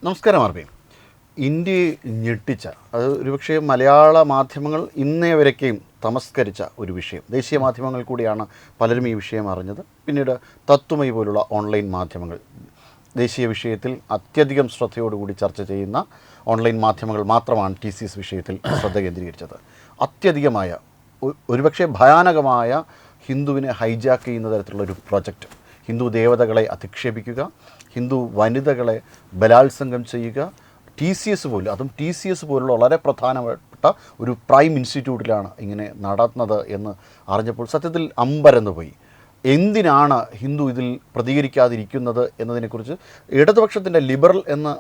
നമസ്കാരം ആർബി. ഇന്ത്യയെ ഞെട്ടിച്ച, അത് ഒരുപക്ഷെ മലയാള മാധ്യമങ്ങൾ ഇന്നേ വരയ്ക്കും തമസ്കരിച്ച ഒരു വിഷയം. ദേശീയ മാധ്യമങ്ങൾ കൂടിയാണ് പലരും ഈ വിഷയം അറിഞ്ഞത്. പിന്നീട് തത്വമയി പോലുള്ള ഓൺലൈൻ മാധ്യമങ്ങൾ, ദേശീയ വിഷയത്തിൽ അത്യധികം ശ്രദ്ധയോടുകൂടി ചർച്ച ചെയ്യുന്ന ഓൺലൈൻ മാധ്യമങ്ങൾ മാത്രമാണ് TCS വിഷയത്തിൽ ശ്രദ്ധ കേന്ദ്രീകരിച്ചത്. അത്യധികമായ, ഒരുപക്ഷെ ഭയാനകമായ ഹിന്ദുവിനെ ഹൈജാക്ക് ചെയ്യുന്ന തരത്തിലുള്ളൊരു പ്രൊജക്റ്റ്. ഹിന്ദു ദേവതകളെ അധിക്ഷേപിക്കുക, ഹിന്ദു വനിതകളെ ബലാത്സംഗം ചെയ്യുക. TCS പോലുള്ള വളരെ പ്രധാനപ്പെട്ട ഒരു പ്രൈം ഇൻസ്റ്റിറ്റ്യൂട്ടിലാണ് ഇങ്ങനെ നടന്നത് എന്ന് അറിഞ്ഞപ്പോൾ സത്യത്തിൽ അമ്പരന്ന് പോയി. എന്തിനാണ് ഹിന്ദു ഇതിൽ പ്രതികരിക്കാതിരിക്കുന്നത് എന്നതിനെക്കുറിച്ച് ഇടതുപക്ഷത്തിൻ്റെ ലിബറൽ എന്ന്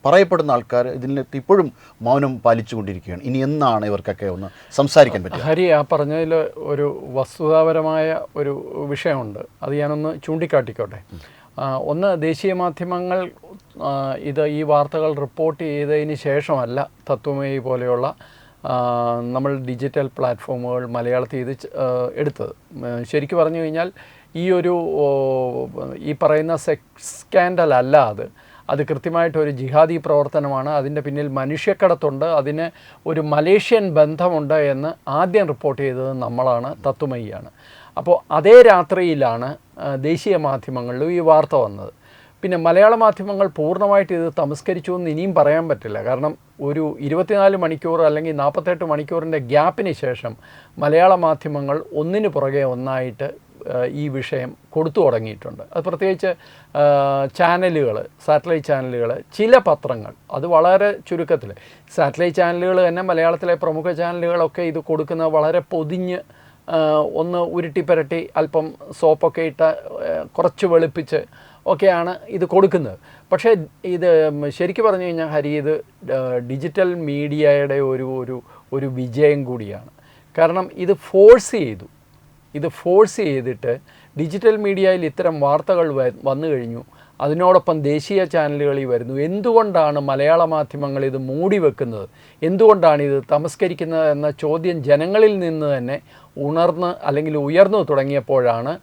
പറയപ്പെടുന്ന ആൾക്കാർ ഇതിനകത്ത് ഇപ്പോഴും മൗനം പാലിച്ചുകൊണ്ടിരിക്കുകയാണ്. ഇനി എന്നാണ് ഇവർക്കൊക്കെ ഒന്ന് സംസാരിക്കാൻ പറ്റുക? ഹരി, ആ പറഞ്ഞതിൽ ഒരു വസ്തുതാപരമായ ഒരു വിഷയമുണ്ട്. അത് ഞാനൊന്ന് ചൂണ്ടിക്കാട്ടിക്കോട്ടെ. ഒന്ന്, ദേശീയ മാധ്യമങ്ങൾ ഈ വാർത്തകൾ റിപ്പോർട്ട് ചെയ്തതിന് ശേഷമല്ല തത്വമയി പോലെയുള്ള നമ്മൾ ഡിജിറ്റൽ പ്ലാറ്റ്ഫോമുകൾ മലയാളത്തിൽ ഇത് എടുത്തത്. ശരിക്കും പറഞ്ഞു കഴിഞ്ഞാൽ ഈ പറയുന്ന സെക്സ് സ്കാൻഡൽ അല്ല അത് കൃത്യമായിട്ടൊരു ജിഹാദി പ്രവർത്തനമാണ്. അതിൻ്റെ പിന്നിൽ മനുഷ്യക്കടത്തുണ്ട്, അതിന് ഒരു മലേഷ്യൻ ബന്ധമുണ്ട് എന്ന് ആദ്യം റിപ്പോർട്ട് ചെയ്തത് നമ്മളാണ്, തത്വമയിയാണ്. അപ്പോൾ അതേ രാത്രിയിലാണ് ദേശീയ മാധ്യമങ്ങളിലും ഈ വാർത്ത വന്നത്. പിന്നെ മലയാള മാധ്യമങ്ങൾ പൂർണ്ണമായിട്ട് ഇത് തമസ്കരിച്ചു എന്ന് ഇനിയും പറയാൻ പറ്റില്ല. കാരണം ഒരു 24 മണിക്കൂർ അല്ലെങ്കിൽ 48 മണിക്കൂറിൻ്റെ ഗ്യാപ്പിന് ശേഷം മലയാള മാധ്യമങ്ങൾ ഒന്നിനു പുറകെ ഒന്നായിട്ട് ഈ വിഷയം കൊടുത്തു തുടങ്ങിയിട്ടുണ്ട്. അത് പ്രത്യേകിച്ച് ചാനലുകൾ, സാറ്റലൈറ്റ് ചാനലുകൾ, ചില പത്രങ്ങൾ, അത് വളരെ ചുരുക്കത്തിൽ. സാറ്റലൈറ്റ് ചാനലുകൾ തന്നെ, മലയാളത്തിലെ പ്രമുഖ ചാനലുകളൊക്കെ ഇത് കൊടുക്കുന്നത് വളരെ പൊതിഞ്ഞ്, ഒന്ന് ഉരുട്ടിപ്പരട്ടി അല്പം സോപ്പൊക്കെ ഇട്ട് കുറച്ച് വെളുപ്പിച്ച് ഒക്കെയാണ് ഇത് കൊടുക്കുന്നത്. പക്ഷേ ഇത് ശരിക്കും പറഞ്ഞു കഴിഞ്ഞാൽ ഹരി, ഇത് ഡിജിറ്റൽ മീഡിയയുടെ ഒരു വിജയം കൂടിയാണ്. കാരണം ഇത് ഫോഴ്സ് ചെയ്തിട്ട് ഡിജിറ്റൽ മീഡിയയിൽ ഇത്തരം വാർത്തകൾ വന്നു കഴിഞ്ഞു. അതിനോടൊപ്പം ദേശീയ ചാനലുകളിൽ വരുന്നു. എന്തുകൊണ്ടാണ് മലയാള മാധ്യമങ്ങൾ ഇത് മൂടി വെക്കുന്നത്, എന്തുകൊണ്ടാണ് ഇത് തമസ്കരിക്കുന്നത് എന്ന ചോദ്യം ജനങ്ങളിൽ നിന്ന് തന്നെ ഉയർന്നു തുടങ്ങിയപ്പോഴാണ്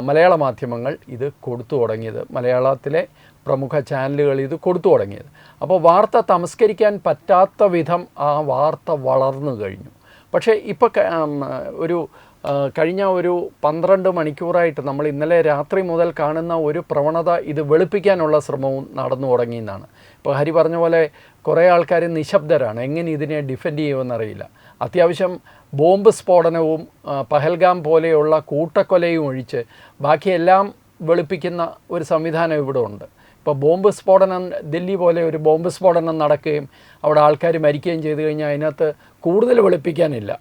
മലയാള മാധ്യമങ്ങൾ ഇത് കൊടുത്തു തുടങ്ങിയത്, മലയാളത്തിലെ പ്രമുഖ ചാനലുകൾ ഇത് കൊടുത്തു തുടങ്ങിയത്. അപ്പോൾ വാർത്ത തമസ്കരിക്കാൻ പറ്റാത്ത വിധം ആ വാർത്ത വളർന്നു കഴിഞ്ഞു. പക്ഷേ ഇപ്പോൾ കഴിഞ്ഞ ഒരു 12 മണിക്കൂറായിട്ട് നമ്മൾ ഇന്നലെ രാത്രി മുതൽ കാണുന്ന ഒരു പ്രവണത ഇത് വെളുപ്പിക്കാനുള്ള ശ്രമവും നടന്നു തുടങ്ങിയെന്നാണ്. ഇപ്പോൾ ഹരി പറഞ്ഞ പോലെ കുറേ ആൾക്കാർ നിശബ്ദരാണ്, എങ്ങനെ ഇതിനെ ഡിഫെൻഡ് ചെയ്യുമെന്നറിയില്ല. അത്യാവശ്യം ബോംബ് സ്ഫോടനവും പഹൽഗാം പോലെയുള്ള കൂട്ടക്കൊലയും ഒഴിച്ച് ബാക്കിയെല്ലാം വെളുപ്പിക്കുന്ന ഒരു സംവിധാനം ഇവിടെ ഉണ്ട്. ഇപ്പോൾ ബോംബ് സ്ഫോടനം, ദില്ലി പോലെ ഒരു ബോംബ് സ്ഫോടനം നടക്കുകയും അവിടെ ആൾക്കാർ മരിക്കുകയും ചെയ്തു കഴിഞ്ഞാൽ അതിനകത്ത് കൂടുതൽ വെളുപ്പിക്കാനില്ല.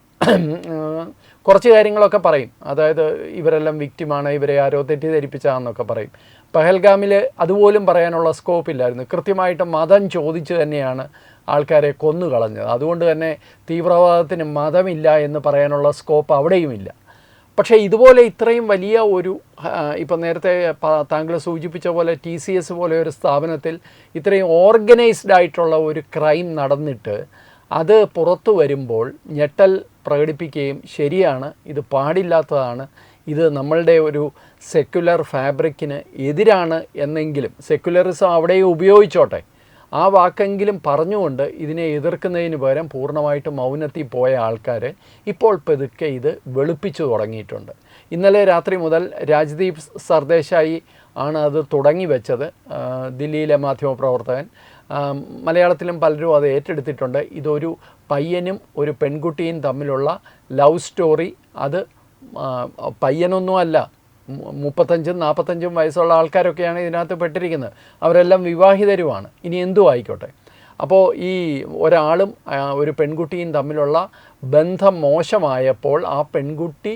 കുറച്ച് കാര്യങ്ങളൊക്കെ പറയും, അതായത് ഇവരെല്ലാം വിക്റ്റിമാണ്, ഇവരെ ആരോ തെറ്റിദ്ധരിപ്പിച്ചാന്നൊക്കെ പറയും. പഹൽഗാമിൽ അതുപോലും പറയാനുള്ള സ്കോപ്പില്ലായിരുന്നു. കൃത്യമായിട്ട് മതം ചോദിച്ച് തന്നെയാണ് ആൾക്കാരെ കൊന്നുകളഞ്ഞത്. അതുകൊണ്ട് തന്നെ തീവ്രവാദത്തിന് മതമില്ല എന്ന് പറയാനുള്ള സ്കോപ്പ് അവിടെയുമില്ല. പക്ഷേ ഇതുപോലെ ഇത്രയും വലിയ ഇപ്പം നേരത്തെ താങ്കൾ സൂചിപ്പിച്ച പോലെ TCS പോലെ ഒരു സ്ഥാപനത്തിൽ ഇത്രയും ഓർഗനൈസ്ഡ് ആയിട്ടുള്ള ഒരു ക്രൈം നടന്നിട്ട് അത് പുറത്തു വരുമ്പോൾ ഞെട്ടൽ പ്രകടിപ്പിക്കുകയും, ശരിയാണ്, ഇത് പാടില്ലാത്തതാണ്, ഇത് നമ്മളുടെ ഒരു സെക്യുലർ ഫാബ്രിക്കിന് എതിരാണ് എന്നെങ്കിലും, സെക്യുലറിസം അവിടെയും ഉപയോഗിച്ചോട്ടെ, ആ വാക്കെങ്കിലും പറഞ്ഞുകൊണ്ട് ഇതിനെ എതിർക്കുന്നതിന് പകരം പൂർണ്ണമായിട്ട് മൗനത്തിൽ പോയ ആൾക്കാർ ഇപ്പോൾ പതുക്കെ ഇത് വെളുപ്പിച്ചു തുടങ്ങിയിട്ടുണ്ട്. ഇന്നലെ രാത്രി മുതൽ രാജ്ദീപ് സർദേശായി ആണ് അത് തുടങ്ങി വെച്ചത്, ദില്ലിയിലെ മാധ്യമപ്രവർത്തകൻ. മലയാളത്തിലും പലരും അത് ഏറ്റെടുത്തിട്ടുണ്ട്. ഇതൊരു പയ്യനും ഒരു പെൺകുട്ടിയും തമ്മിലുള്ള ലവ് സ്റ്റോറി. അത് പയ്യനൊന്നുമല്ല, 35-45 വയസ്സുള്ള ആൾക്കാരൊക്കെയാണ് ഇതിനകത്ത് പെട്ടിരിക്കുന്നത്. അവരെല്ലാം വിവാഹിതരുമാണ്. ഇനി എന്തു ആയിക്കോട്ടെ. അപ്പോൾ ഈ ഒരാളും ഒരു പെൺകുട്ടിയും തമ്മിലുള്ള ബന്ധം മോശമായപ്പോൾ ആ പെൺകുട്ടി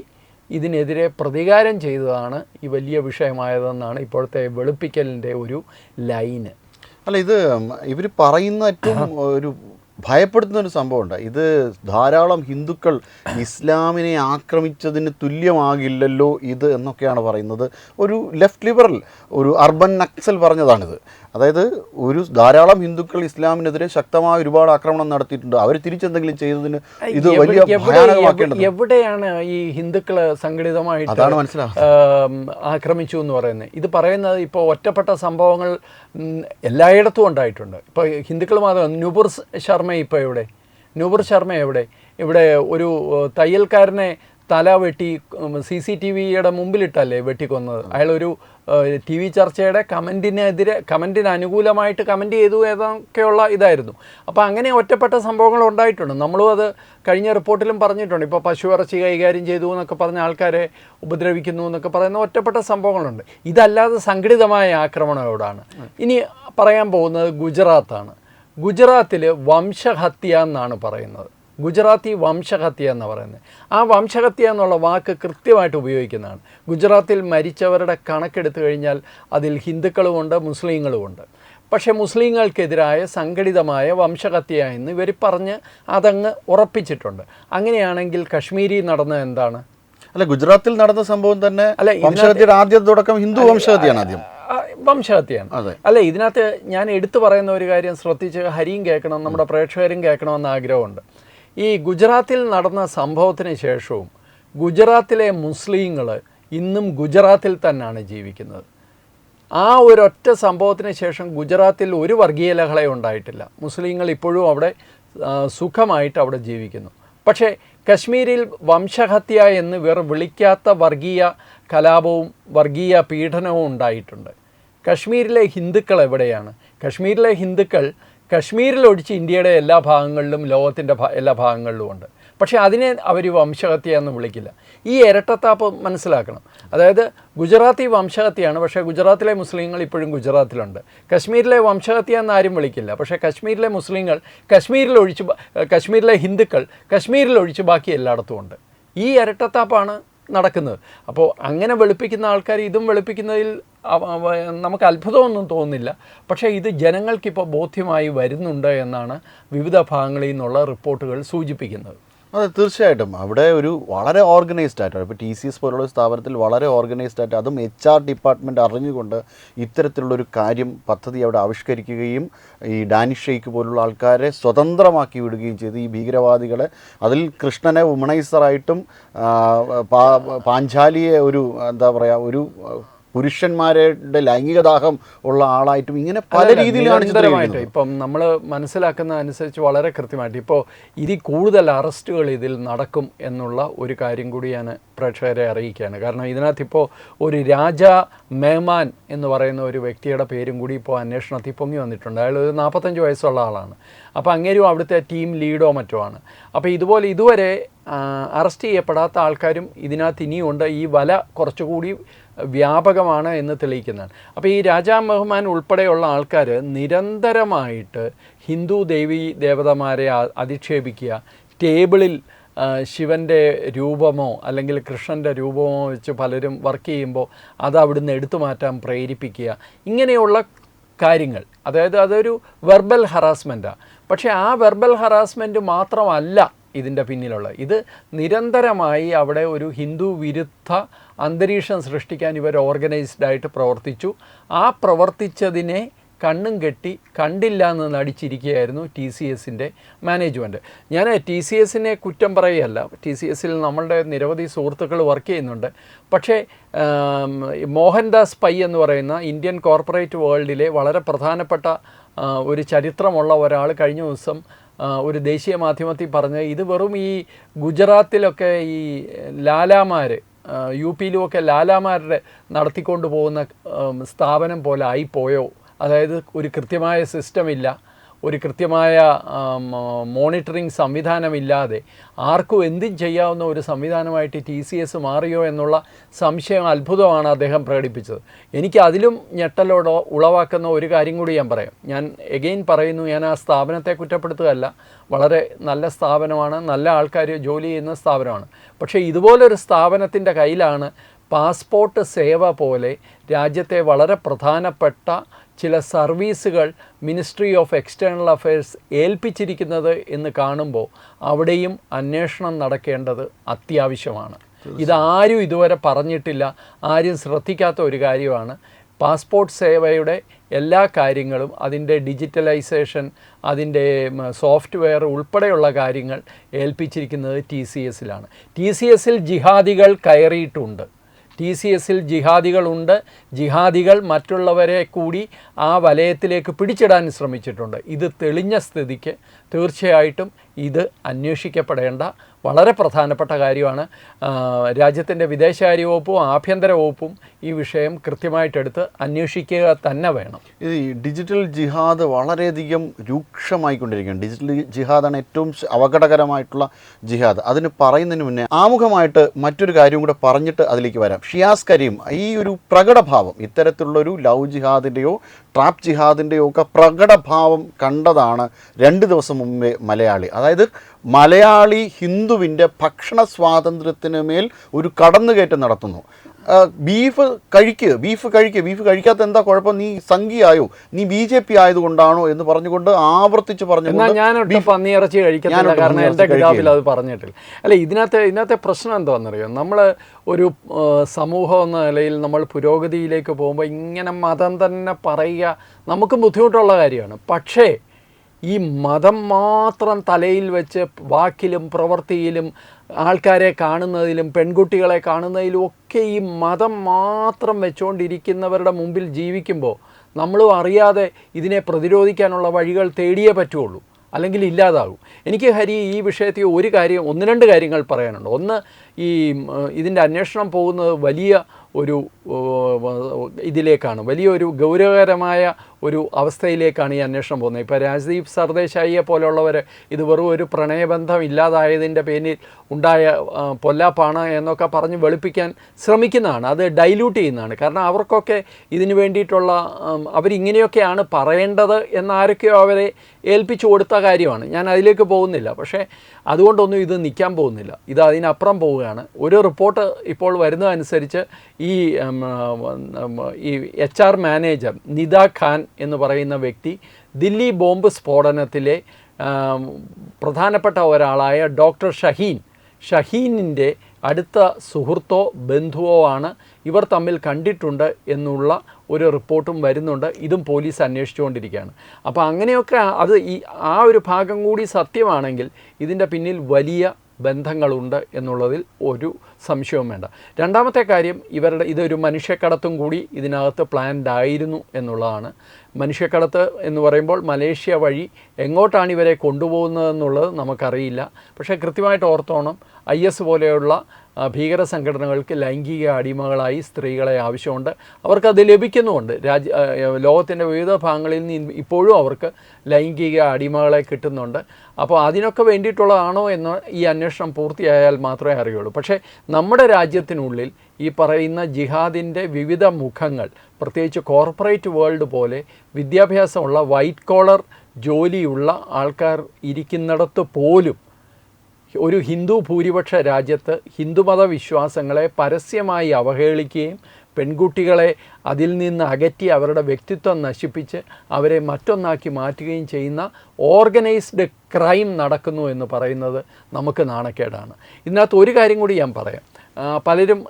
ഇതിനെതിരെ പ്രതികാരം ചെയ്തതാണ് ഈ വലിയ വിഷയമായതെന്നാണ് ഇപ്പോഴത്തെ വെളുപ്പിക്കലിൻ്റെ ഒരു ലൈന്. അല്ല, ഇത് ഇവർ പറയുന്ന ഏറ്റവും ഒരു ഭയപ്പെടുത്തുന്ന ഒരു സംഭവമുണ്ട്. ഇത് ധാരാളം ഹിന്ദുക്കൾ ഇസ്ലാമിനെ ആക്രമിച്ചതിന് തുല്യമാകില്ലല്ലോ ഇത് എന്നൊക്കെയാണ് പറയുന്നത്. ഒരു ലെഫ്റ്റ് ലിബറൽ, ഒരു അർബൻ നക്സൽ പറഞ്ഞതാണിത്. അതായത് ഒരു ധാരാളം ഹിന്ദുക്കൾ ഇസ്ലാമിനെതിരെ ശക്തമായ ഒരുപാട് ആക്രമണം നടത്തിയിട്ടുണ്ട്. അവർ തിരിച്ചെന്തെങ്കിലും ചെയ്തതിന് ഇത് വലിയ ഭയാനകമാക്കേണ്ടത്. എവിടെയാണ് ഈ ഹിന്ദുക്കള് സംഘടിതമായിട്ട് അതാണ് മനസ്സിലാവുക ആക്രമിച്ചു എന്ന് പറയുന്നത്? ഇത് പറയുന്നത് ഇപ്പോൾ ഒറ്റപ്പെട്ട സംഭവങ്ങൾ എല്ലായിടത്തും ഉണ്ടായിട്ടുണ്ട്. ഇപ്പോൾ ഹിന്ദുക്കൾ മാത്രം. നുപുർ ശർമ്മ ഇപ്പോൾ എവിടെ? നുപുർ ശർമ്മ എവിടെ? ഇവിടെ ഒരു തയ്യൽക്കാരനെ തല വെട്ടി CCTVയുടെ മുമ്പിലിട്ടല്ലേ വെട്ടിക്കൊന്നത്. അയാളൊരു TV ചർച്ചയുടെ കമൻറ്റിന് അനുകൂലമായിട്ട് കമൻറ്റ് ചെയ്തു എന്നൊക്കെയുള്ള ഇതായിരുന്നു. അപ്പോൾ അങ്ങനെ ഒറ്റപ്പെട്ട സംഭവങ്ങൾ ഉണ്ടായിട്ടുണ്ട്. നമ്മളും അത് കഴിഞ്ഞ റിപ്പോർട്ടിലും പറഞ്ഞിട്ടുണ്ട്. ഇപ്പോൾ പശുവിറച്ചി കൈകാര്യം ചെയ്തു എന്നൊക്കെ പറഞ്ഞ ആൾക്കാരെ ഉപദ്രവിക്കുന്നു എന്നൊക്കെ പറയുന്ന ഒറ്റപ്പെട്ട സംഭവങ്ങളുണ്ട്. ഇതല്ലാതെ സംഘടിതമായ ആക്രമണം എവിടാണ്? ഇനി പറയാൻ പോകുന്നത് ഗുജറാത്താണ്. ഗുജറാത്തിൽ വംശഹത്യ എന്നാണ് പറയുന്നത്. ഗുജറാത്തി വംശഹത്യ എന്ന് പറയുന്നത്. ആ വംശഹത്യ എന്നുള്ള വാക്ക് കൃത്യമായിട്ട് ഉപയോഗിക്കുന്നതാണ്. ഗുജറാത്തിൽ മരിച്ചവരുടെ കണക്കെടുത്തു കഴിഞ്ഞാൽ അതിൽ ഹിന്ദുക്കളുമുണ്ട്, മുസ്ലിങ്ങളുമുണ്ട്. പക്ഷേ മുസ്ലിങ്ങൾക്കെതിരായ സംഘടിതമായ വംശഹത്യ എന്ന് ഇവർ പറഞ്ഞ് അതങ്ങ് ഉറപ്പിച്ചിട്ടുണ്ട്. അങ്ങനെയാണെങ്കിൽ കശ്മീരിൽ നടന്നത് എന്താണ്? അല്ല, ഗുജറാത്തിൽ നടന്ന സംഭവം തന്നെ വംശഹത്യയുടെ ആദ്യ തുടക്കം ഹിന്ദു വംശഹത്യയാണ്. ആദ്യം വംശഹത്യയാണ്. അല്ല, ഇതിനകത്ത് ഞാൻ എടുത്തു പറയുന്ന ഒരു കാര്യം ശ്രദ്ധിച്ച് ഹരിയും കേൾക്കണം, നമ്മുടെ പ്രേക്ഷകരും കേൾക്കണമെന്ന് ആഗ്രഹമുണ്ട്. ഈ ഗുജറാത്തിൽ നടന്ന സംഭവത്തിന് ശേഷവും ഗുജറാത്തിലെ മുസ്ലിങ്ങൾ ഇന്നും ഗുജറാത്തിൽ തന്നെയാണ് ജീവിക്കുന്നത്. ആ ഒരൊറ്റ സംഭവത്തിന് ശേഷം ഗുജറാത്തിൽ ഒരു വർഗീയ ലഹള ഉണ്ടായിട്ടില്ല. മുസ്ലിങ്ങൾ ഇപ്പോഴും അവിടെ സുഖമായിട്ട് അവിടെ ജീവിക്കുന്നു. പക്ഷേ കശ്മീരിൽ വംശഹത്യ എന്ന് വിളിക്കാത്ത വർഗീയ കലാപവും വർഗീയ പീഡനവും ഉണ്ടായിട്ടുണ്ട്. കശ്മീരിലെ ഹിന്ദുക്കൾ എവിടെയാണ്? കശ്മീരിലെ ഹിന്ദുക്കൾ കശ്മീരിലൊഴിച്ച് ഇന്ത്യയുടെ എല്ലാ ഭാഗങ്ങളിലും ലോകത്തിൻ്റെ എല്ലാ ഭാഗങ്ങളിലും ഉണ്ട്. പക്ഷേ അതിനെ അവർ വംശഹത്യ എന്ന് വിളിക്കില്ല. ഈ ഇരട്ടത്താപ്പ് മനസ്സിലാക്കണം. അതായത് ഗുജറാത്തി വംശഹത്യയാണ്, പക്ഷേ ഗുജറാത്തിലെ മുസ്ലിങ്ങൾ ഇപ്പോഴും ഗുജറാത്തിലുണ്ട്. കശ്മീരിലെ വംശഹത്യ എന്ന് ആരും വിളിക്കില്ല, പക്ഷേ കശ്മീരിലെ മുസ്ലിങ്ങൾ കശ്മീരിലെ ഹിന്ദുക്കൾ കശ്മീരിലൊഴിച്ച് ബാക്കി എല്ലായിടത്തും ഉണ്ട്. ഈ ഇരട്ടത്താപ്പാണ് നടക്കുന്നത്. അപ്പോൾ അങ്ങനെ വെളുപ്പിക്കുന്ന ആൾക്കാർ ഇതും വെളുപ്പിക്കുന്നതിൽ നമുക്ക് അത്ഭുതമൊന്നും തോന്നുന്നില്ല. പക്ഷേ ഇത് ജനങ്ങൾക്കിപ്പോൾ ബോധ്യമായി വരുന്നുണ്ട് എന്നാണ് വിവിധ ഭാഗങ്ങളിൽ നിന്നുള്ള റിപ്പോർട്ടുകൾ സൂചിപ്പിക്കുന്നത്. അതെ, തീർച്ചയായിട്ടും അവിടെ ഒരു വളരെ ഓർഗനൈസ്ഡ് ആയിട്ടാണ്. ഇപ്പോൾ TCS പോലുള്ള സ്ഥാപനത്തിൽ വളരെ ഓർഗനൈസ്ഡ് ആയിട്ട്, അതും HR ഡിപ്പാർട്ട്മെൻറ്റ് അറിഞ്ഞുകൊണ്ട് ഇത്തരത്തിലുള്ളൊരു പദ്ധതി അവിടെ ആവിഷ്കരിക്കുകയും ഈ ഡാനിഷ് ഷെയ്ഖ് പോലുള്ള ആൾക്കാരെ സ്വതന്ത്രമാക്കി വിടുകയും ചെയ്ത് ഈ ഭീകരവാദികളെ, അതിൽ കൃഷ്ണനെ വുമണൈസറായിട്ടും പാഞ്ചാലിയെ ഒരു എന്താ പറയുക ഒരു പുരുഷന്മാരുടെ ലൈംഗിക ദാഹം ഉള്ള ആളായിട്ടും ഇങ്ങനെ പല രീതിയിലാണ്. ഇപ്പം നമ്മൾ മനസ്സിലാക്കുന്ന അനുസരിച്ച് വളരെ കൃത്യമായിട്ട് ഇപ്പോൾ ഇതിൽ കൂടുതൽ അറസ്റ്റുകൾ ഇതിൽ നടക്കും എന്നുള്ള ഒരു കാര്യം കൂടി ഞാൻ പ്രേക്ഷകരെ അറിയിക്കുകയാണ്. കാരണം ഇതിനകത്ത് ഇപ്പോൾ ഒരു രാജാ മെഹ്മാൻ എന്ന് പറയുന്ന ഒരു വ്യക്തിയുടെ പേരും കൂടി ഇപ്പോൾ അന്വേഷണത്തിൽ പൊങ്ങി വന്നിട്ടുണ്ട്. അയാൾ ഒരു 45 വയസ്സുള്ള ആളാണ്. അപ്പോൾ അങ്ങേരും അവിടുത്തെ ടീം ലീഡോ മറ്റോ ആണ്. അപ്പോൾ ഇതുപോലെ ഇതുവരെ അറസ്റ്റ് ചെയ്യപ്പെടാത്ത ആൾക്കാരും ഇതിനകത്ത് ഇനിയുണ്ട്. ഈ വല കുറച്ചുകൂടി വ്യാപകമാണ് എന്ന് തെളിയിക്കുന്നതാണ്. അപ്പോൾ ഈ രാജാ മെഹ്മാൻ ഉൾപ്പെടെയുള്ള ആൾക്കാർ നിരന്തരമായിട്ട് ഹിന്ദു ദേവതമാരെ അധിക്ഷേപിക്കുക, ടേബിളിൽ ശിവൻ്റെ രൂപമോ അല്ലെങ്കിൽ കൃഷ്ണൻ്റെ രൂപമോ വെച്ച് പലരും വർക്ക് ചെയ്യുമ്പോൾ അത് അവിടുന്ന് എടുത്തു മാറ്റാൻ പ്രേരിപ്പിക്കുക, ഇങ്ങനെയുള്ള കാര്യങ്ങൾ. അതായത് അതൊരു വെർബൽ ഹറാസ്മെൻറ്റാണ്. പക്ഷേ ആ വെർബൽ ഹറാസ്മെൻറ്റ് മാത്രമല്ല ഇതിൻ്റെ പിന്നിലുള്ള. ഇത് നിരന്തരമായി അവിടെ ഒരു ഹിന്ദു വിരുദ്ധ അന്തരീക്ഷം സൃഷ്ടിക്കാൻ ഇവർ ഓർഗനൈസ്ഡായിട്ട് പ്രവർത്തിച്ചു. ആ പ്രവർത്തിച്ചതിനെ കണ്ണും കെട്ടി കണ്ടില്ല എന്ന് നടിച്ചിരിക്കുകയായിരുന്നു TCSൻ്റെ മാനേജ്മെൻറ്റ്. ഞാൻ TCSനെ കുറ്റം പറയുകയല്ല. TCSൽ നമ്മളുടെ നിരവധി സുഹൃത്തുക്കൾ വർക്ക് ചെയ്യുന്നുണ്ട്. പക്ഷേ മോഹൻദാസ് പൈ എന്ന് പറയുന്ന ഇന്ത്യൻ കോർപ്പറേറ്റ് വേൾഡിലെ വളരെ പ്രധാനപ്പെട്ട ഒരു ചരിത്രമുള്ള ഒരാൾ കഴിഞ്ഞ ദിവസം ഒരു ദേശീയ മാധ്യമത്തിൽ പറഞ്ഞ് ഇത് വെറും ഈ ഗുജറാത്തിലൊക്കെ ഈ ലാലാമാർ UPയിലുമൊക്കെ ലാലാമാരുടെ നടത്തിക്കൊണ്ട് പോകുന്ന സ്ഥാപനം പോലെ ആയിപ്പോയോ. അതായത് ഒരു കൃത്യമായ സിസ്റ്റം ഇല്ല, ഒരു കൃത്യമായ മോണിറ്ററിംഗ് സംവിധാനമില്ലാതെ ആർക്കും എന്തും ചെയ്യാവുന്ന ഒരു സംവിധാനമായിട്ട് TCS മാറിയോ എന്നുള്ള സംശയം, അത്ഭുതമാണ് അദ്ദേഹം പ്രകടിപ്പിച്ചത്. എനിക്ക് അതിലും ഞെട്ടലോടോ ഉളവാക്കുന്ന ഒരു കാര്യം കൂടി ഞാൻ പറയാം. ഞാൻ എഗെയിൻ പറയുന്നു, ഞാൻ ആ സ്ഥാപനത്തെ കുറ്റപ്പെടുത്തുകയല്ല. വളരെ നല്ല സ്ഥാപനമാണ്, നല്ല ആൾക്കാർ ജോലി ചെയ്യുന്ന സ്ഥാപനമാണ്. പക്ഷേ ഇതുപോലൊരു സ്ഥാപനത്തിൻ്റെ കയ്യിലാണ് പാസ്പോർട്ട് സേവ പോലെ രാജ്യത്തെ വളരെ പ്രധാനപ്പെട്ട ചില സർവീസുകൾ മിനിസ്ട്രി ഓഫ് എക്സ്റ്റേണൽ അഫയേഴ്സ് ഏൽപ്പിച്ചിരിക്കുന്നത് എന്ന് കാണുമ്പോൾ അവിടെയും അന്വേഷണം നടക്കേണ്ടത് അത്യാവശ്യമാണ്. ഇതാരും ഇതുവരെ പറഞ്ഞിട്ടില്ല, ആരും ശ്രദ്ധിക്കാത്ത ഒരു കാര്യമാണ്. പാസ്പോർട്ട് സേവയുടെ എല്ലാ കാര്യങ്ങളും അതിൻ്റെ ഡിജിറ്റലൈസേഷൻ, അതിൻ്റെ സോഫ്റ്റ്വെയർ ഉൾപ്പെടെയുള്ള കാര്യങ്ങൾ ഏൽപ്പിച്ചിരിക്കുന്നത് TCSലാണ്. TCSൽ ജിഹാദികൾ കയറിയിട്ടുണ്ട്. TCSൽ ജിഹാദികളുണ്ട്. ജിഹാദികൾ മറ്റുള്ളവരെ കൂടി ആ വലയത്തിലേക്ക് പിടിച്ചിടാൻ ശ്രമിച്ചിട്ടുണ്ട്. ഇത് തെളിഞ്ഞ സ്ഥിതിക്ക് തീർച്ചയായിട്ടും ഇത് അന്വേഷിക്കപ്പെടേണ്ട വളരെ പ്രധാനപ്പെട്ട കാര്യമാണ്. രാജ്യത്തിൻ്റെ വിദേശകാര്യ വകുപ്പും ആഭ്യന്തര വകുപ്പും ഈ വിഷയം കൃത്യമായിട്ടെടുത്ത് അന്വേഷിക്കുക തന്നെ വേണം. ഈ ഡിജിറ്റൽ ജിഹാദ് വളരെയധികം രൂക്ഷമായിക്കൊണ്ടിരിക്കുകയാണ്. ഡിജിറ്റൽ ജിഹാദാണ് ഏറ്റവും അപകടകരമായിട്ടുള്ള ജിഹാദ്. അതിന് പറയുന്നതിന് മുന്നേ ആമുഖമായിട്ട് മറ്റൊരു കാര്യം കൂടെ പറഞ്ഞിട്ട് അതിലേക്ക് വരാം. ഷിയാസ് കരീം ഈ ഒരു പ്രകടഭാവം, ഇത്തരത്തിലുള്ളൊരു ലവ് ജിഹാദിൻ്റെയോ ട്രാപ്പ് ജിഹാദിൻ്റെയോ ഒക്കെ പ്രകടഭാവം കണ്ടതാണ് 2 ദിവസം മുമ്പേ മലയാളി. അതായത് മലയാളി ഹിന്ദുവിൻ്റെ ഭക്ഷണ സ്വാതന്ത്ര്യത്തിന് മേൽ ഒരു കടന്നുകയറ്റം നടത്തുന്നു. ബീഫ് കഴിക്കാത്ത എന്താ കുഴപ്പം, നീ സംഘിയായോ, നീ BJP ആയതുകൊണ്ടാണോ എന്ന് പറഞ്ഞുകൊണ്ട് ആവർത്തിച്ച് പറഞ്ഞു. പന്നിയിറച്ചി കഴിക്കുന്നില്ല, കാരണം എൻ്റെ കിതാബിൽ അത് പറഞ്ഞിട്ടില്ല. അല്ല, ഇതിനകത്തെ പ്രശ്നം എന്താണെന്നറിയോ, നമ്മൾ ഒരു സമൂഹം എന്ന നിലയിൽ നമ്മൾ പുരോഗതിയിലേക്ക് പോകുമ്പോൾ ഇങ്ങനെ മതം തന്നെ പറയുക നമുക്ക് ബുദ്ധിമുട്ടുള്ള കാര്യമാണ്. പക്ഷേ ഈ മതം മാത്രം തലയിൽ വെച്ച് വാക്കിലും പ്രവൃത്തിയിലും ആൾക്കാരെ കാണുന്നതിലും പെൺകുട്ടികളെ കാണുന്നതിലും ഒക്കെ ഈ മതം മാത്രം വെച്ചുകൊണ്ടിരിക്കുന്നവരുടെ മുമ്പിൽ ജീവിക്കുമ്പോൾ നമ്മളും അറിയാതെ ഇതിനെ പ്രതിരോധിക്കാനുള്ള വഴികൾ തേടിയേ പറ്റുള്ളൂ, അല്ലെങ്കിൽ ഇല്ലാതാകും. എനിക്ക് ഹരി ഈ വിഷയത്തിൽ 1-2 കാര്യങ്ങൾ പറയാനുണ്ട്. ഒന്ന്, ഇതിൻ്റെ അന്വേഷണം പോകുന്നത് വലിയ ഒരു ഇതിലേക്കാണ്, വലിയൊരു ഗൗരവകരമായ ഒരു അവസ്ഥയിലേക്കാണ് ഈ അന്വേഷണം പോകുന്നത്. ഇപ്പോൾ രാജ്ദീപ് സർദേശായിയെ പോലുള്ളവർ ഇത് വെറും ഒരു പ്രണയബന്ധം ഇല്ലാതായതിൻ്റെ പേരിൽ ഉണ്ടായ പൊല്ലാപ്പാണ് എന്നൊക്കെ പറഞ്ഞ് വെളുപ്പിക്കാൻ ശ്രമിക്കുന്നതാണ്. അത് ഡൈല്യൂട്ട് ചെയ്യുന്നതാണ്. കാരണം അവർക്കൊക്കെ ഇതിന് വേണ്ടിയിട്ടുള്ള അവരിങ്ങനെയൊക്കെയാണ് പറയേണ്ടത് എന്നാരൊക്കെയോ അവരെ ഏൽപ്പിച്ചു കൊടുത്ത കാര്യമാണ്. ഞാൻ അതിലേക്ക് പോകുന്നില്ല. പക്ഷേ അതുകൊണ്ടൊന്നും ഇത് നിൽക്കാൻ പോകുന്നില്ല. ഇത് അതിനപ്പുറം പോവുകയാണ്. ഒരു റിപ്പോർട്ട് ഇപ്പോൾ വരുന്നതനുസരിച്ച് ഈ HR മാനേജർ നിദ ഖാൻ എന്ന് പറയുന്ന വ്യക്തി ദില്ലി ബോംബ് സ്ഫോടനത്തിലെ പ്രധാനപ്പെട്ട ഒരാളായ ഡോക്ടർ ഷഹീനിൻ്റെ അടുത്ത സുഹൃത്തോ ബന്ധുവോ ആണ്. ഇവർ തമ്മിൽ കണ്ടിട്ടുണ്ട് എന്നുള്ള ഒരു റിപ്പോർട്ടും വരുന്നുണ്ട്. ഇതും പോലീസ് അന്വേഷിച്ചുകൊണ്ടിരിക്കുകയാണ്. അപ്പോൾ അങ്ങനെയൊക്കെ ആ ഒരു ഭാഗം കൂടി സത്യമാണെങ്കിൽ ഇതിൻ്റെ പിന്നിൽ വലിയ ബന്ധങ്ങളുണ്ട് എന്നുള്ളതിൽ ഒരു സംശയവും വേണ്ട. രണ്ടാമത്തെ കാര്യം, ഇതൊരു മനുഷ്യക്കടത്തും കൂടി ഇതിനകത്ത് പ്ലാൻഡ് ആയിരുന്നു എന്നുള്ളതാണ്. മനുഷ്യക്കടത്ത് എന്ന് പറയുമ്പോൾ മലേഷ്യ വഴി എങ്ങോട്ടാണ് ഇവരെ കൊണ്ടുപോകുന്നതെന്നുള്ളത് നമുക്കറിയില്ല. പക്ഷേ കൃത്യമായിട്ട് ഓർത്തോണം, IS പോലെയുള്ള ഭീകര സംഘടനകൾക്ക് ലൈംഗിക അടിമകളായി സ്ത്രീകളെ ആവശ്യമുണ്ട്. അവർക്കത് ലഭിക്കുന്നുമുണ്ട്. ലോകത്തിൻ്റെ വിവിധ ഭാഗങ്ങളിൽ നിന്ന് ഇപ്പോഴും അവർക്ക് ലൈംഗിക അടിമകളെ കിട്ടുന്നുണ്ട്. അപ്പോൾ അതിനൊക്കെ വേണ്ടിയിട്ടുള്ളതാണോ എന്ന് ഈ അന്വേഷണം പൂർത്തിയായാൽ മാത്രമേ അറിയുള്ളൂ. പക്ഷേ നമ്മുടെ രാജ്യത്തിനുള്ളിൽ ഈ പറയുന്ന ജിഹാദിൻ്റെ വിവിധ മുഖങ്ങൾ, പ്രത്യേകിച്ച് കോർപ്പറേറ്റ് വേൾഡ് പോലെ വിദ്യാഭ്യാസമുള്ള വൈറ്റ് കോളർ ജോലിയുള്ള ആൾക്കാർ ഇരിക്കുന്നിടത്ത് പോലും ഒരു ഹിന്ദു ഭൂരിപക്ഷ രാജ്യത്ത് ഹിന്ദുമത വിശ്വാസങ്ങളെ പരസ്യമായി അവഹേളിക്കുകയും പെൺകുട്ടികളെ അതിൽ നിന്ന് അകറ്റി അവരുടെ വ്യക്തിത്വം നശിപ്പിച്ച് അവരെ മറ്റൊന്നാക്കി മാറ്റുകയും ചെയ്യുന്ന ഓർഗനൈസ്ഡ് ക്രൈം നടക്കുന്നു എന്ന് പറയുന്നത് നമുക്ക് നാണക്കേടാണ്. ഇതിനകത്ത് ഒരു കാര്യം കൂടി ഞാൻ പറയാം. പലരും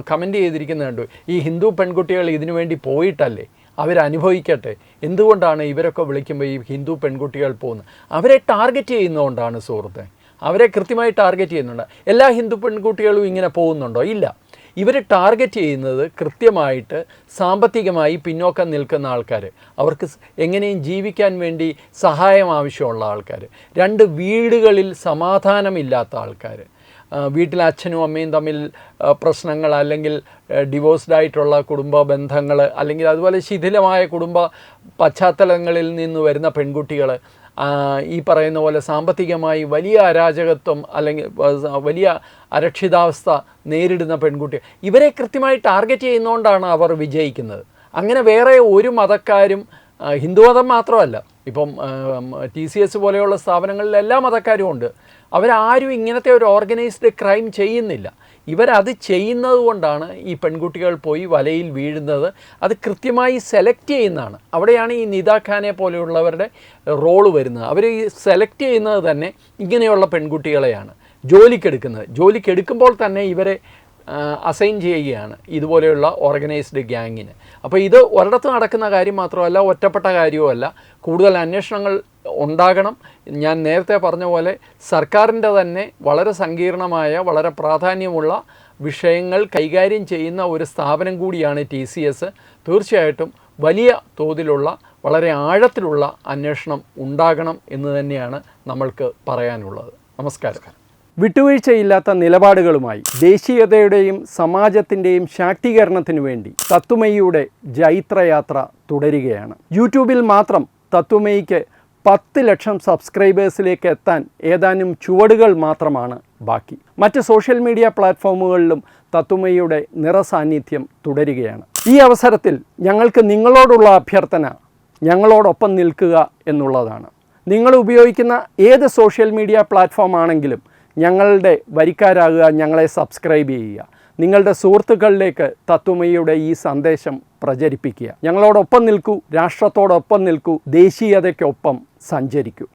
കമൻറ്റ് ചെയ്തിരിക്കുന്നുണ്ട്, ഈ ഹിന്ദു പെൺകുട്ടികൾ ഇതിനു വേണ്ടി പോയിട്ടല്ലേ, അവരനുഭവിക്കട്ടെ, എന്തുകൊണ്ടാണ് ഇവരൊക്കെ വിളിക്കുമ്പോൾ ഈ ഹിന്ദു പെൺകുട്ടികൾ പോകുന്നത്? അവരെ ടാർഗറ്റ് ചെയ്യുന്നതുകൊണ്ടാണ് സുഹൃത്തെ. അവരെ കൃത്യമായി ടാർഗറ്റ് ചെയ്യുന്നുണ്ട്. എല്ലാ ഹിന്ദു പെൺകുട്ടികളും ഇങ്ങനെ പോകുന്നുണ്ടോ? ഇല്ല. ഇവർ ടാർഗറ്റ് ചെയ്യുന്നത് കൃത്യമായിട്ട് സാമ്പത്തികമായി പിന്നോക്കം നിൽക്കുന്ന ആൾക്കാർ, അവർക്ക് എങ്ങനെയും ജീവിക്കാൻ വേണ്ടി സഹായം ആവശ്യമുള്ള ആൾക്കാർ, 2 വീടുകളിൽ സമാധാനമില്ലാത്ത ആൾക്കാർ, വീട്ടിൽ അച്ഛനും അമ്മയും തമ്മിൽ പ്രശ്നങ്ങൾ, അല്ലെങ്കിൽ ഡിവോഴ്സ്ഡായിട്ടുള്ള കുടുംബ ബന്ധങ്ങൾ, അല്ലെങ്കിൽ അതുപോലെ ശിഥിലമായ കുടുംബ പശ്ചാത്തലങ്ങളിൽ നിന്ന് വരുന്ന പെൺകുട്ടികൾ, ഈ പറയുന്ന പോലെ സാമ്പത്തികമായി വലിയ അരാജകത്വം അല്ലെങ്കിൽ വലിയ അരക്ഷിതാവസ്ഥ നേരിടുന്ന പെൺകുട്ടികൾ, ഇവരെ കൃത്യമായി ടാർഗറ്റ് ചെയ്യുന്നതുകൊണ്ടാണ് അവർ വിജയിക്കുന്നത്. അങ്ങനെ വേറെ ഒരു മതക്കാരും, ഹിന്ദുമതം മാത്രമല്ല, ഇപ്പം TCS പോലെയുള്ള സ്ഥാപനങ്ങളിൽ എല്ലാ മതക്കാരും ഉണ്ട്. അവരാരും ഇങ്ങനത്തെ ഒരു ഓർഗനൈസ്ഡ് ക്രൈം ചെയ്യുന്നില്ല. ഇവരത് ചെയ്യുന്നത് കൊണ്ടാണ് ഈ പെൺകുട്ടികൾ പോയി വലയിൽ വീഴുന്നത്. അത് കൃത്യമായി സെലക്ട് ചെയ്യുന്നതാണ്. അവിടെയാണ് ഈ നിദ ഖാനെ പോലെയുള്ളവരുടെ റോള് വരുന്നത്. അവർ ഈ സെലക്ട് ചെയ്യുന്നത് തന്നെ ഇങ്ങനെയുള്ള പെൺകുട്ടികളെയാണ് ജോലിക്കെടുക്കുന്നത്. ജോലിക്കെടുക്കുമ്പോൾ തന്നെ ഇവരെ അസൈൻ ചെയ്യുകയാണ് ഇതുപോലെയുള്ള ഓർഗനൈസ്ഡ് ഗ്യാങ്ങിന്. അപ്പോൾ ഇത് ഒരിടത്ത് നടക്കുന്ന കാര്യം മാത്രമല്ല, ഒറ്റപ്പെട്ട കാര്യവുമല്ല. കൂടുതൽ അന്വേഷണങ്ങൾ ഉണ്ടാകണം. ഞാൻ നേരത്തെ പറഞ്ഞ പോലെ സർക്കാരിൻ്റെ തന്നെ വളരെ സങ്കീർണമായ, വളരെ പ്രാധാന്യമുള്ള വിഷയങ്ങൾ കൈകാര്യം ചെയ്യുന്ന ഒരു സ്ഥാപനം കൂടിയാണ് TCS. തീർച്ചയായിട്ടും വലിയ തോതിലുള്ള, വളരെ ആഴത്തിലുള്ള അന്വേഷണം ഉണ്ടാകണം എന്ന് തന്നെയാണ് നമ്മൾക്ക് പറയാനുള്ളത്. നമസ്കാരം. വിട്ടുവീഴ്ചയില്ലാത്ത നിലപാടുകളുമായി ദേശീയതയുടെയും സമാജത്തിൻ്റെയും ശാക്തീകരണത്തിനു വേണ്ടി തത്വമയിയുടെ ജൈത്രയാത്ര തുടരുകയാണ്. യൂട്യൂബിൽ മാത്രം തത്വമയിക്ക് 10 ലക്ഷം സബ്സ്ക്രൈബേഴ്സിലേക്ക് എത്താൻ ഏതാനും ചുവടുകൾ മാത്രമാണ് ബാക്കി. മറ്റ് സോഷ്യൽ മീഡിയ പ്ലാറ്റ്ഫോമുകളിലും തത്വമയിയുടെ നിറസാന്നിധ്യം തുടരുകയാണ്. ഈ അവസരത്തിൽ ഞങ്ങൾക്ക് നിങ്ങളോടുള്ള അഭ്യർത്ഥന ഞങ്ങളോടൊപ്പം നിൽക്കുക എന്നുള്ളതാണ്. നിങ്ങൾ ഉപയോഗിക്കുന്ന ഏത് സോഷ്യൽ മീഡിയ പ്ലാറ്റ്ഫോം ആണെങ്കിലും ഞങ്ങളുടെ വരിക്കാരാകുക, ഞങ്ങളെ സബ്സ്ക്രൈബ് ചെയ്യുക, നിങ്ങളുടെ സുഹൃത്തുക്കളിലേക്ക് തത്വമയിയുടെ ഈ സന്ദേശം പ്രചരിപ്പിക്കുക. ഞങ്ങളോടൊപ്പം നിൽക്കൂ, രാഷ്ട്രത്തോടൊപ്പം നിൽക്കൂ, ദേശീയതയ്ക്കൊപ്പം സഞ്ചരിക്കൂ.